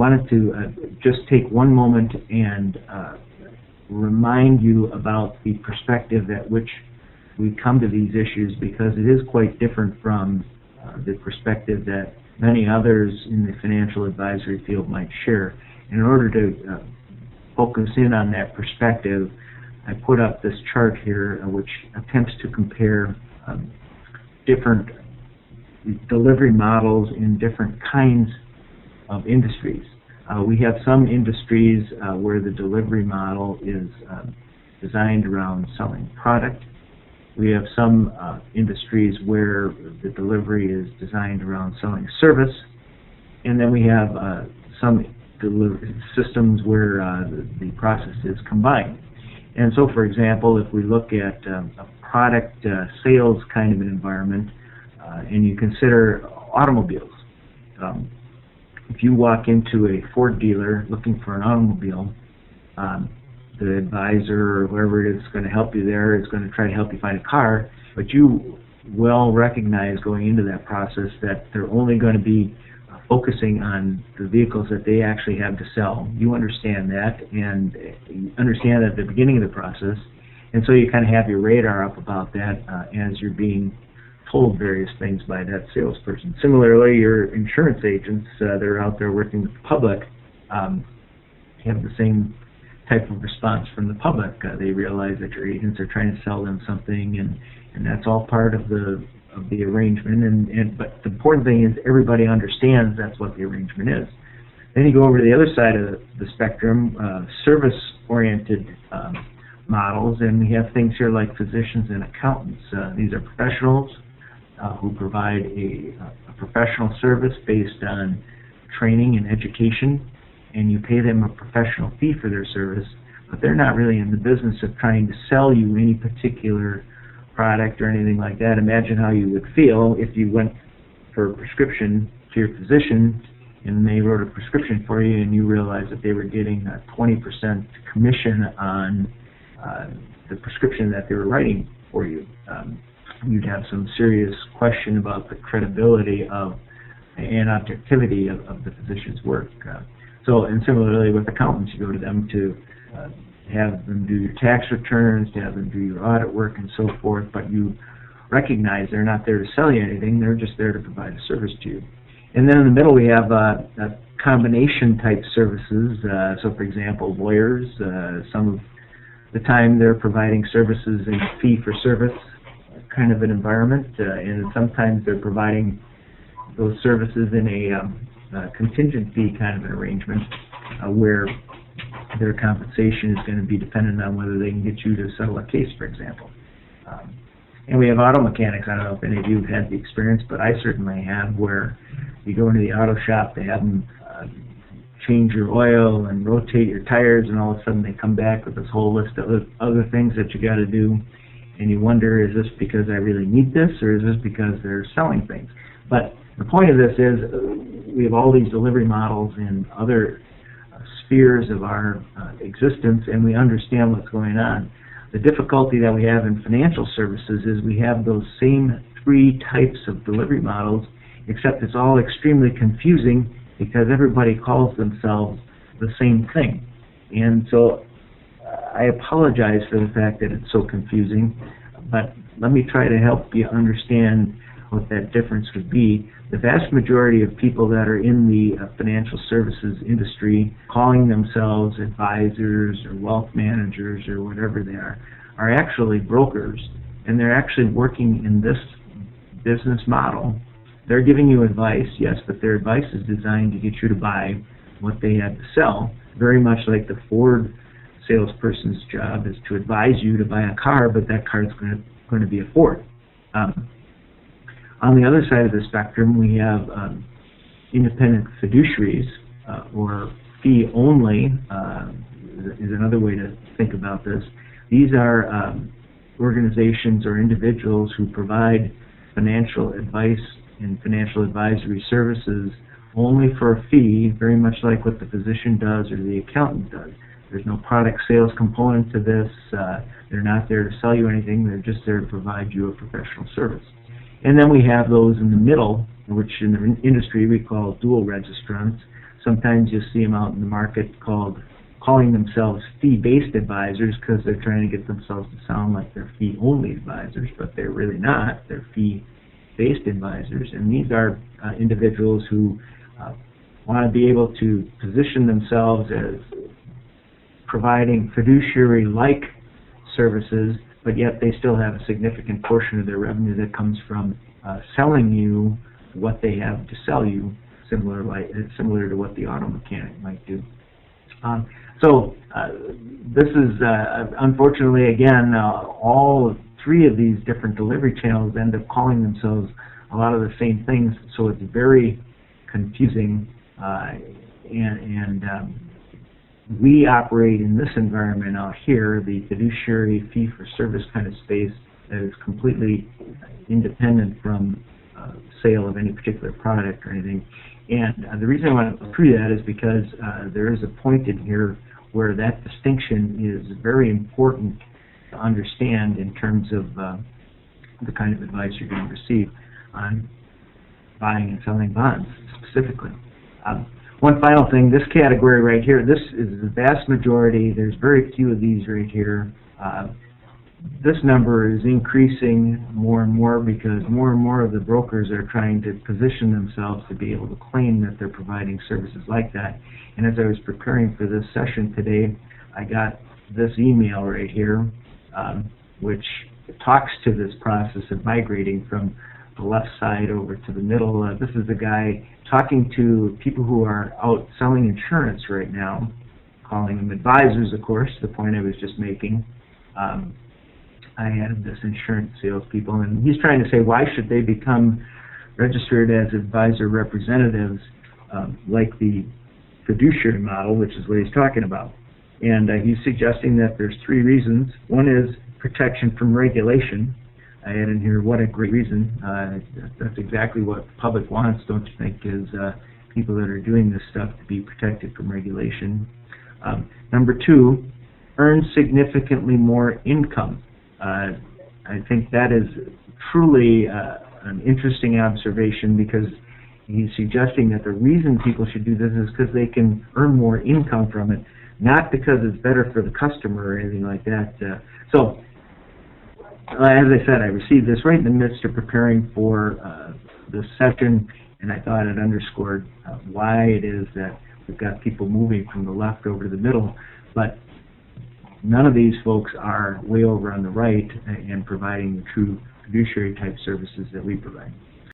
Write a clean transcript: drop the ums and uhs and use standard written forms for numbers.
wanted to just take one moment and remind you about the perspective at which we come to these issues, because it is quite different from the perspective that many others in the financial advisory field might share. In order to focus in on that perspective, I put up this chart here which attempts to compare different delivery models in different kinds of industries. We have some industries where the delivery model is designed around selling product. We have some industries where the delivery is designed around selling service. And then we have some systems where the process is combined. And so, for example, if we look at a product sales kind of an environment, and you consider automobiles, if you walk into a Ford dealer looking for an automobile, the advisor or whoever it is going to help you there is going to try to help you find a car, but you well recognize going into that process that they're only going to be focusing on the vehicles that they actually have to sell. You understand that, and you understand that at the beginning of the process, and so you kind of have your radar up about that as you're being told various things by that salesperson. Similarly, your insurance agents that are out there working with the public have the same type of response from the public. They realize that your agents are trying to sell them something, and that's all part of the arrangement. But the important thing is everybody understands that's what the arrangement is. Then you go over to the other side of the spectrum, service-oriented models, and we have things here like physicians and accountants. These are professionals who provide a professional service based on training and education, and you pay them a professional fee for their service, but they're not really in the business of trying to sell you any particular product or anything like that. Imagine how you would feel if you went for a prescription to your physician and they wrote a prescription for you and you realized that they were getting a 20% commission on the prescription that they were writing for you. You'd have some serious question about the credibility and objectivity of the physician's work. And similarly with accountants, you go to them to have them do your tax returns, to have them do your audit work and so forth, but you recognize they're not there to sell you anything, they're just there to provide a service to you. And then in the middle we have combination type services. So for example, lawyers, some of the time they're providing services in fee for service kind of an environment, and sometimes they're providing those services in a contingent fee kind of an arrangement where their compensation is going to be dependent on whether they can get you to settle a case, for example. And we have auto mechanics. I don't know if any of you have had the experience, but I certainly have, where you go into the auto shop, they have them change your oil and rotate your tires, and all of a sudden they come back with this whole list of other things that you got to do, and you wonder, is this because I really need this, or is this because they're selling things? But the point of this is we have all these delivery models in other spheres of our existence, and we understand what's going on. The difficulty that we have in financial services is we have those same three types of delivery models, except it's all extremely confusing because everybody calls themselves the same thing. And so I apologize for the fact that it's so confusing, but let me try to help you understand what that difference would be. The vast majority of people that are in the financial services industry, calling themselves advisors or wealth managers or whatever they are actually brokers, and they're actually working in this business model. They're giving you advice, yes, but their advice is designed to get you to buy what they have to sell, very much like the Ford salesperson's job is to advise you to buy a car, but that car is going to be a Ford. On the other side of the spectrum, we have independent fiduciaries, or fee only is another way to think about this. These are organizations or individuals who provide financial advice and financial advisory services only for a fee, very much like what the physician does or the accountant does. There's no product sales component to this. They're not there to sell you anything. They're just there to provide you a professional service. And then we have those in the middle, which in the industry we call dual registrants. Sometimes you'll see them out in the market calling themselves fee-based advisors because they're trying to get themselves to sound like they're fee-only advisors, but they're really not. They're fee-based advisors, and these are individuals who want to be able to position themselves as providing fiduciary-like services, but yet they still have a significant portion of their revenue that comes from selling you what they have to sell you, similar to what the auto mechanic might do. This is, unfortunately, again, all three of these different delivery channels end up calling themselves a lot of the same things, so it's very confusing, and we operate in this environment out here, the fiduciary fee-for-service kind of space that is completely independent from sale of any particular product or anything. And the reason I want to go through that is because there is a point in here where that distinction is very important to understand in terms of the kind of advice you're going to receive on buying and selling bonds specifically. One final thing, this category right here, this is the vast majority. There's very few of these right here. This number is increasing more and more because more and more of the brokers are trying to position themselves to be able to claim that they're providing services like that. And as I was preparing for this session today, I got this email right here, which talks to this process of migrating from the left side over to the middle. This is a guy talking to people who are out selling insurance right now, calling them advisors, of course, the point I was just making. I had this insurance salespeople, and he's trying to say, why should they become registered as advisor representatives like the fiduciary model, which is what he's talking about. And he's suggesting that there's three reasons. One is protection from regulation. I had in here, what a great reason. That's exactly what the public wants, don't you think, is people that are doing this stuff to be protected from regulation. Number two, earn significantly more income. I think that is truly an interesting observation, because he's suggesting that the reason people should do this is because they can earn more income from it, not because it's better for the customer or anything like that. So, as I said, I received this right in the midst of preparing for this session, and I thought it underscored why it is that we've got people moving from the left over to the middle, but none of these folks are way over on the right and providing the true fiduciary type services that we provide.